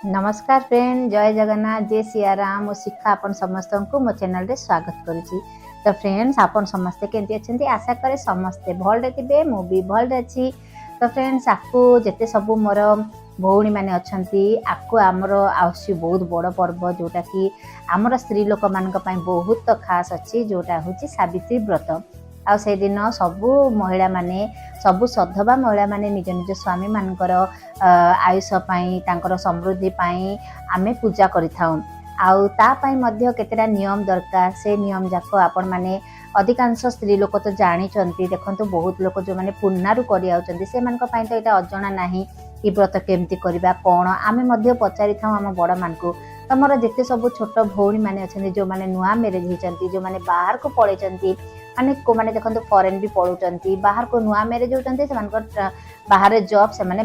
नमस्कार फ्रेंड, जय जगन्नाथ, जय सियाराम और शिक्षा आपन समस्त को मो चैनल रे स्वागत करुछि। तो फ्रेंड्स आपन समस्ते केंति अछंती, आशा करे समस्ते भल रे मु भी भल अछि। तो फ्रेंड्स आपको जेते सब मोर भौणी माने अछंती आपको आमर आउसी बहुत बड़ पर्व जोटा कि आमर स्त्री लोक मानक पई बहुत खास अछि, जोटा होछि सावित्री व्रत। आ से दिन सबु महिला माने सबु सधवा महिला माने निज निज स्वामी मानकर आयुष पाई तांकर समृद्धि पाई आमे पूजा करिथाउ। आउ ता पाई मध्य केतेटा नियम दरकार, से नियम जाको आपण माने अधिकांश स्त्री लोक तो जानी चंती। देखंतु बहुत लोक जो माने पुन्नारु करि आउचंती से मानक पाई तो एटा अजणा नाही कि व्रत केमती करबा कोन। आमे मध्य पचारि थाउ हम बड़ मानकु, तमर जेते सब छोट भौणी माने अछंती जो माने नुआ मैरिज हिचंती, जो माने बाहर को पळेचंती, माने को माने देखंतु फॉरेन भी पळुचंती, बाहर को नुआ मैरिज होचंती, से मानकर बाहर जॉब से माने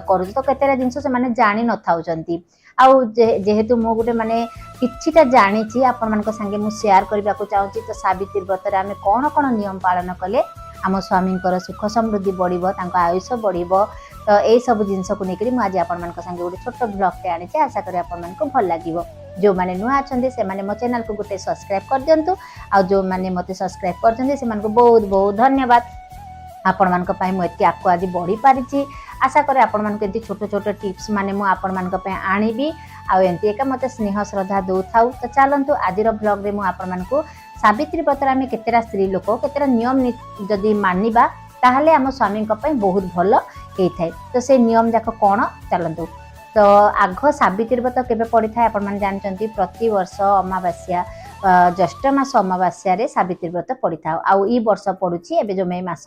करू तो केतेरा जिंस से माने जानि न थाउचंती। आउ जेहेतु मो गुटे माने किछिटा जानिछि आपण मानक संगे मु शेयर करबा को चाहूछि। तो सावित्री व्रत रे आमे कोन कोन नियम पालन कले आम स्वामींकर सुख समृद्धि बढ़िबो, तांको आयुष बढ़िबो। तो ए सब जिंस को नेकरी मु आज आपण मानक संगे गुटे छोट ब्लॉग टे आनिछि, आशा करी आपण मानक भल लागिवो। जो माने नुआ अछंती से माने मो चैनल को गुटे सब्सक्राइब कर दियंतु, आ जो माने मते सब्सक्राइब करछंती से मानको बहुत बहुत धन्यवाद। आपण मानक पई मु एति आपको आज बढ़ी पारिछि। आशा करे आपण मानक एति छोट छोट टिप्स माने मु आपण मानक पई आनिबी, आ एंती एका मते स्नेह श्रद्धा दो थाउ। तो चलंतु आजिर ब्लॉग रे मु आपण मानको सावित्री व्रत रे केतेरा स्त्री लोक केतेरा नियम जदि मानिबा ताहले आम स्वामी बहुत भल होता है। तो से नियम जाक कौन चलतु। तो आग सावित्री व्रत केबे पड़ी था आपण माने जानचंती, प्रति वर्ष अमावास्या ज्येष्ठ मास अमावास्या रे सावित्री व्रत पड़ी था। आउ ई वर्ष पड़ुछि एबे जो मई मास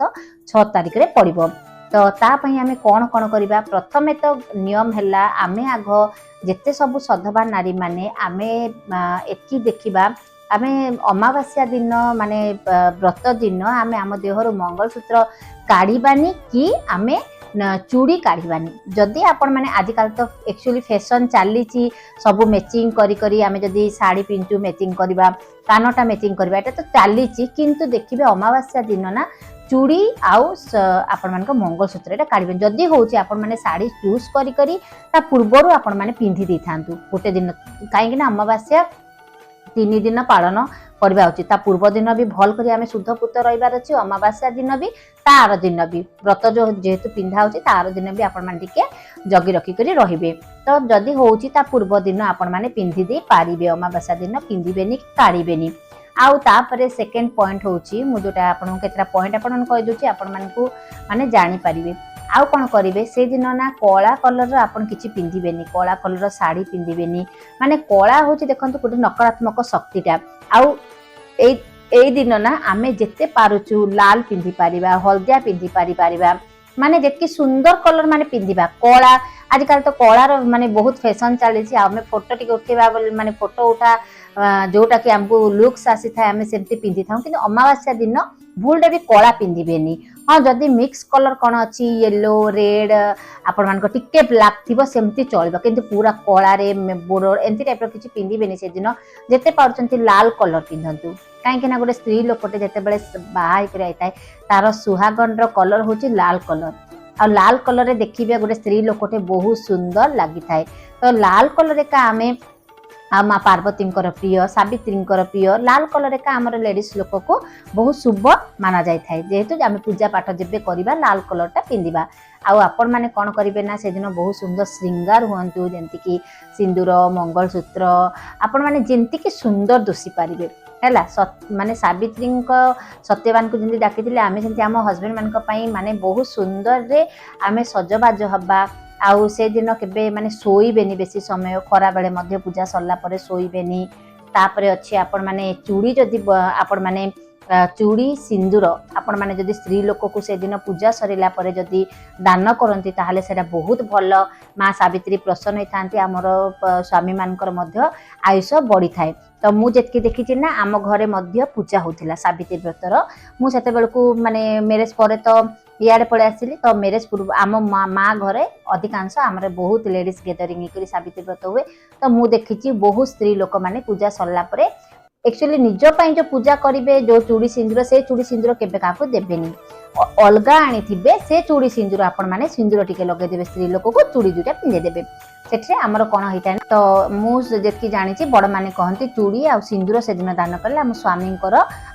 6 तारिख रे पड़िबो। तो ता पई आमे कोन कोन करिबा, प्रथमे तो नियम हैला आमे आग जेते सब सधवा नारी माने आमे एकी देखिबा, आमे अमावास्या दिन माने व्रत दिन आमे आम देहर मंगलसूत्र काढ़ीबानी कि आमे चूड़ी काढ़ीबानी। जदि आपण माने आजिकल तो एक्चुअली फैशन चली सब मैचिंग करी करी आमे जदि साड़ी पिंचु मैचिंग करबा, कानटा मैचिंग करबा, एटा तो चली, किंतु देखिबे अमावास्या दिन ना चूड़ी आउ आपण मानक मंगलसूत्र एटा काढ़ीबे। जदि होउची आपण माने साड़ी चूज करी करी ता पूर्वरु आपण माने पिंधि दै थांतु गोटे दिन, काहे कि ना अमावास्या 3 दिन पालन करबा उचित। ता पूर्व दिन भी भल करी आमे शुद्ध पुत रहिबार अछि, अमावास्या दिन भी तार दिन भी व्रत जो जेहेतु पिंधा होछि तार दिन भी आपण माने टिके जगी रखी करी रहिबे। तो जदि होउछि ता पूर्व दिन आपण माने पिंधि दे पारिबे, अमावास्या दिन पिंधिबेनी काढ़ीबेनी। आउ तापरे सेकेंड पॉइंट होउछि मु जोटा आपण केतरा पॉइंट आपण कहि दोछि आपण मानकू माने जानि पारिबे। आउ कोन करिवे से दिन ना कला कलर आपण किछि पिंधिबेनी, कला कलर साड़ी पिंधिबेनी। माने कला होछि देखंतु गोटे नकारात्मक शक्तिटा। आउ ए दिन ना आमे जेते पारुचु लाल पिंधि पारिबा, हलदिया पिंधि पारिबा, माने जेतकी सुंदर कलर माने पिंधिबा। कला आजकल तो कलार माने बहुत फैशन चली, आमे फोटो टिके उठेबा माने फोटो उठा जोटा कि हमको लुक्स आसी था आमे सेमती पिंधि थाउ, किंतु अमावास्या दिन भूलटे भी कला पिंधिबेनी। हाँ जदि मिक्स कलर कौन अच्छी येलो रेड आपण मानक टिके ब्लैक थिबो सेमती चलिबो, किंतु पूरा कला रे बोर्डर एंती टाइप रो किछि पिंधिबेनी। से दिन जेते पाउचंती लाल कलर पिंधंतु, काहे ना गोटे स्त्री लोकटे जेते बेले बाहा हेकरि आइताय तार सुहागन रो कलर होछि लाल कलर। आ लाल कलर रे देखिबे गोटे स्त्री लोकटे बहुत सुंदर लागि थाए। तो लाल कलर का आमे माँ पार्वती प्रिय, सावित्री प्रिय लाल कलर का आम लेडीज लोक को बहुत शुभ माना जाए, जेहेतु आम पूजा पाठ जब करवा लाल कलर टा पिंधिबा। आउ आपण माने कोन करिवे ना से दिन बहुत सुंदर श्रृंगार हुंतु, जेंति कि सिंदूर मंगलसूत्र आपण माने जेंति कि सुंदर दोषी पारिबे हैला। माने सावित्री सत्यवान को जेंति डाकिथिले आमे सेंति आम हस्बैंड मानक पई माने बहुत सुंदर रे आमे सजबाज हबा। आउ से दिन केबे माने सोईबेनी बेसी समय, खरा बेले मध्य पूजा सरला परे सोईबेनी। तापरे अछि आपण माने चूड़ी जदि आपण माने चूड़ी सिंदूर आपण माने जदि स्त्री लोक को से दिन पूजा सरिला परे जदि दान करंती ताहाले सेटा बहुत भल। माँ सावित्री प्रसन्न होइथांती, हमर स्वामी मानकर मध्य आयुष बढ़ी थाए। तो मु जेतकी देखिछि ना आम घरे मध्य पूजा होतिला सावित्री व्रतर। मु सेते बेलकू माने मैरिज परे तो इयाडे पळे आसिली। तो मैरिज पूर्व आम माँ घरे अधिकांश आमरे बहुत लेडीज गैदरिंग करी सावित्री व्रत हुए। तो मु देखिछि बहुत स्त्री लोक माने पूजा सरला परे एक्चुअली निज पई जो पूजा करिवे जो चूड़ी सिंदूर से चूड़ी सिंदूर केबे काकू देबेनी, अलगा आनी थिबे से चूड़ी सिंदूर आपण माने सिंदूर टिके लगे देबे, स्त्री लोक को चूड़ी दुटा पिंधे देबे। सेठे आमर कौन होता है तो मुझे जानी बड़ मैंने कहती चूड़ी आ सिंदूर से दिन दान कले आम स्वामी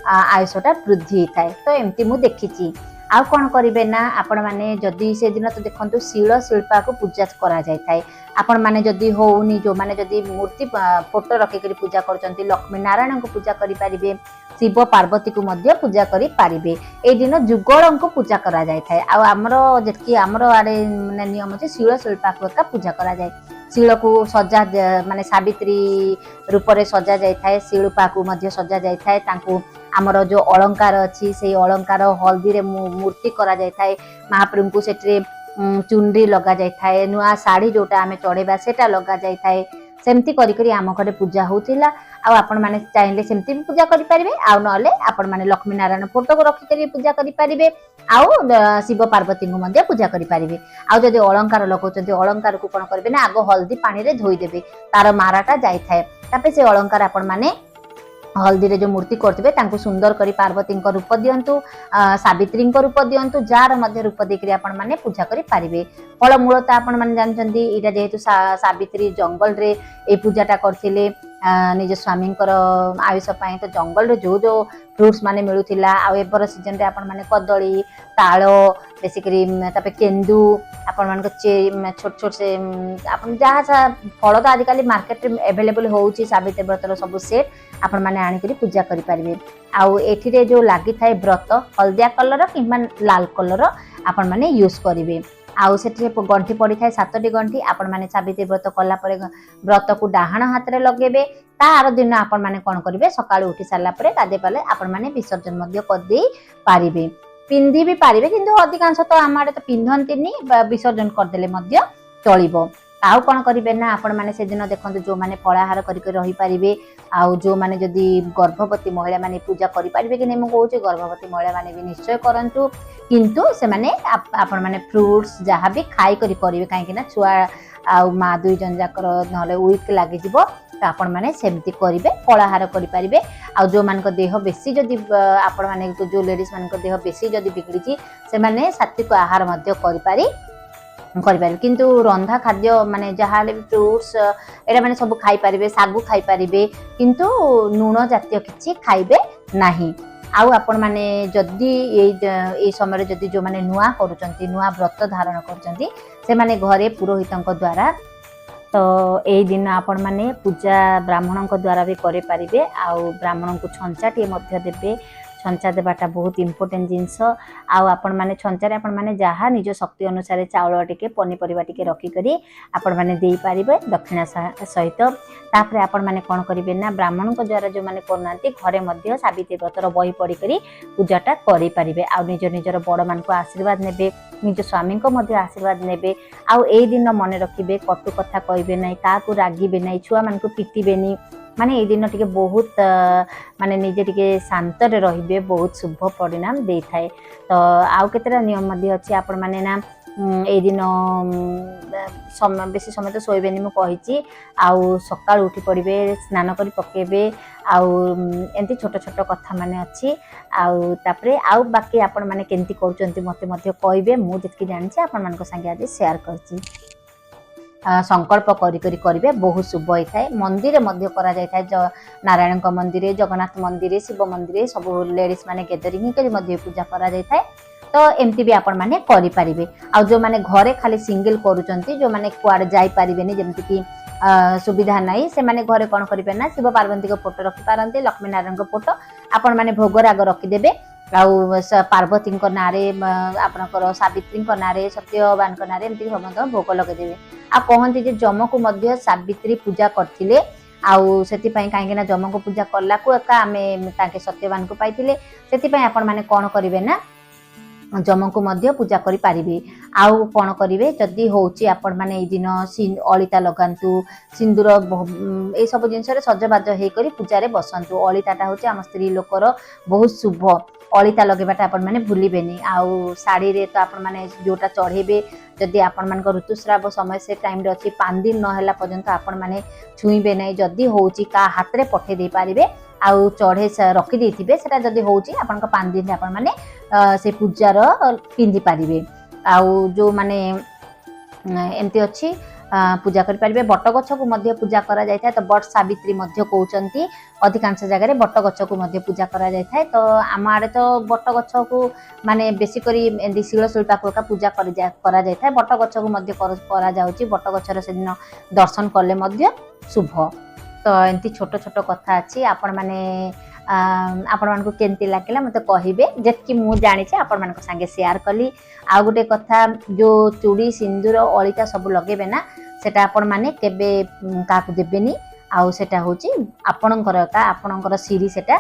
आयुषटा वृद्धि होता है। तो एमती मुझे देखी आउ कौन करेंगे ना आपण मैंने जदि से दिन तो देखो शिल शिल्पा को पूजा करा जाए आपण मैंने जदि होनी जो मैंने जदि मूर्ति फोटो रखिक पूजा कर लक्ष्मी नारायण को पूजा करें शिव पार्वती को मध्य पूजा करि पारिबे। ए दिन जुगल को पूजा करा जाय थाए आमर जेकी आमर आड़े माने नियम अछि शिल शिल्पा को का पूजा करा जाय शिल को सजा माने सावित्री रूप रे सजा जाय थाए शिल्पा को मध्य सजा जाय थाए तांको आमर जो अलंकार अछि से अलंकार हल्दी रे मूर्ति करा जाय थाए महाप्रभु को सेट्रे चुंडी लगा जाय थाए नुआ साड़ी जोटा आमे चढ़ेबा सेटा लगा जाय थाए सेमती करी आम घरे पूजा होतिला आपण माने चाहिले सेमती भी पूजा करि परिबे आ नले आपण माने लक्ष्मी नारायण फोटो को रखि करी पूजा करि परिबे आ शिव पार्वती को मध्य पूजा करि परिबे आ जदि अलंकार लगौचंती अलंकार को कोन करबे ना आगो हल्दी पानी रे धोई देबे तार माराटा जाय थाए तापे से अलंकार आपण माने हल्दी रे जो मूर्ति करते सुंदर करी पार्वती रूप दिंतु सावित्री रूप दिंतु जार मध्य रूप देकर आपण माने पूजा करि पारिबे। फल मूल तो आपण माने जानचंती इटा जेहेतु सावित्री जंगल रे ए पूजाटा करथिले निज स्वामी आयुष पाई तो जंगल रे जो जो फ्रुट्स माने मिलुथिला आ एबर सीजन रे आपण माने कदली ताल बेसिकली तापे केंदू आपण मान छोट छोट से आपण जहाँ फल तो आजिकल मार्केट रे अवेलेबल होउची सावित्री व्रतर सब सेट आपण माने आनी करी पूजा करि परिबे। आउ एथिरे जो लागि थाए व्रत हल्दिया कलर कि लाल कलर आपण माने यूज करिवे आउ सेठी गंठी पड़ी थाए 7टी गंठी आपण माने सावित्री व्रत कला परे व्रत को डाहाण हाथ रे लगेबे तार दिन आपण माने कोन करिवे सकाळ उठी सारला परे गादे पाले आपण माने विसर्जन मध्य कर देई पारिबे पिंदी भी पारिबे किंतु अधिकांश तो आमाडे तो पिंधंतिनी विसर्जन कर देले मध्य चलिबो। आउ कौन करेंगे ना आपण मैंने से दिन देखते जो मैंने फलाहार रही पारे आउ जो मैंने जदि गर्भवती महिला माने पूजा करें कि नहीं मुझे गर्भवती महिला माने भी निश्चय करूँ किंतु से माने आपण मैंने फ्रुट्स जहाँ भी खाई करेंगे कहीं छुआ आ माँ दुई जन जाकर ना वीक लगे तो आपण मैंने सेमती करेंगे फलाहार करें आ जो मान देह बेसी जदि आपण मैंने जो लेडीज मान देह बेसी जदि बिगड़ी से माने सात्विक आहार करें किंतु रंधा खाद्य माने जहाँ फ्रुट्स एटा माने सब खाई पारिबे सागु खाई पारिबे किंतु लूण जातीय किछि खाइबे नाही। आउ आपण माने जदि ए समय जदि जो माने नुआ करूचंती नुआ व्रत धारण करूचंती से माने घरे पुरोहितंक द्वारा तो ए दिन आपण माने पूजा ब्राह्मणंक द्वारा भी करे पारिबे आउ ब्राह्मण को छंचाटी मध्य देबे छंचा देवाटा बहुत इंपोर्टेंट जिनस आपण माने छंचारे आपण माने जहाँ निज शक्ति अनुसार चाउल टिके पनीपरिबा टिके रखिकरी आपण माने देई पारिबे दक्षिणा सहित तापर आपण माने कोन करिवे ना ब्राह्मण को द्वारा जो माने करनांती घरे मध्य सावित्री व्रतर बही पढ़ी करी पूजाटा करि पारिबे आ निज निजर बड़ मान को आशीर्वाद नेबे निज स्वामी को मध्य आशीर्वाद नेबे आउ ए दिन मन रखिबे कटु कथा कहिबे नै काकू रागिबे नै छुआ मान को पिटिबेनी माने ए दिन टिके बहुत माने निजे टिके शांत रे रहिबे बहुत शुभ परिणाम दे थाए। तो आउ केतेरा नियम मध्ये अछि आपण माने ना ए दिन समय बेसी समय तो सोइबेनी मु कहिची आउ सकाळ उठी पड़िबे स्नान करी पकेबे आउ एंती छोट छोट कथा माने अछि आउ तापरे आउ बाकी आपण माने केंती करूचंती मते मध्ये कहिबे मु जेतकी जानछि आपण मान को संगे आज शेयर करछि। संकल्प करेंगे बहुत शुभ होता है। मंदिर मध्य करा जाय थाए नारायण मंदिर जगन्नाथ मंदिर शिव मंदिर सब लेडीज माने गैदरिंग करी मध्य पूजा करा जाय थाए। तो एमती भी आपण माने करि पारिबे आ जो माने घरे खाली सिंगल करूचंती जो माने कुआड जाई पारिबेनी जेमति कि सुविधा नहीं से माने घरे कोन करिबे ना शिव पार्वती को फोटो रखि पारंती लक्ष्मी नारायण को फोटो आपण माने भोग राग रखि देबे आउ पार्वती नारे आपणकर सावित्री नारे सत्यवान नारे एमती समस्त भोग लगे आ कहती जे जम को मध्य सावित्री पूजा करथिले आउ सेति पई काहे ना जम को पूजा करला को एका आमे ताके सत्यवान को पाइथिले सेति पई आपण माने कोन करिवे ना जम को मध्य पूजा करि पारिबे आउ कोन करिवे जदी होउची आपण माने ए दिन अलिता लगांतु सिंदूर ए सब जिंस रे सजबाज हे करी पूजा रे बसंतु अलिताटा होची आम स्त्री लोकर बहुत शुभ अलिता लगेबाटा आपण माने भूलिबेनी आउ साड़ी रे तो आपण माने जोटा चढ़ेबे जदि आपण मान ऋतुस्राव समय से टाइम रे अछि 5 दिन न होला पर्यंत आपण माने छुईबे नै जदि होउची का हाथ रे पठे दे पारिबे आउ चढ़े रखी देथिबे सेटा जदि होउची आपण का 5 दिन आपण माने से पूजार पिंधि पारिबे आउ जो माने एमती अछि पूजा करें। बट गछ को पूजा करा जाए तो बट सावित्री कहते अधिकांश जगह बट गछ को पूजा करा जाए। तो आम आड़े तो बट गछ को माने बेसिक शिल शिल्पा को पूजा करा जाए। बट गछ को करा जाउची बट गछर से दिन दर्शन कले शुभ। तो एमती छोट छोट कथा अच्छी आपण माने आपण मानक केमती लागला मते कहिबे जेतकी मु जानि छे आपण मानक संगे शेयर कली। आ गुटे कथा जो चूड़ी सिंदूर अलिता सब लगेबे ना सेटा आपण माने केबे काकू देबेनी। आउ सेटा होची आपणकर का आपणकर सीरी सेटा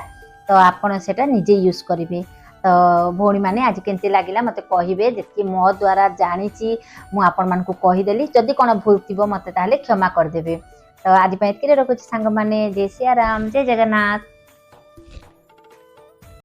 तो आपण सेटा निजे यूज करिवे। तो भौणी माने आज केमती लागला मते कहिबे जेतकी मो द्वारा जानि छी मु आपण मानक कहि देली। जदी कोन भूल थिबो मते ताले क्षमा कर देबे। तो आज पे एतके रखुची सांग माने जय सिया राम जय जगन्नाथ।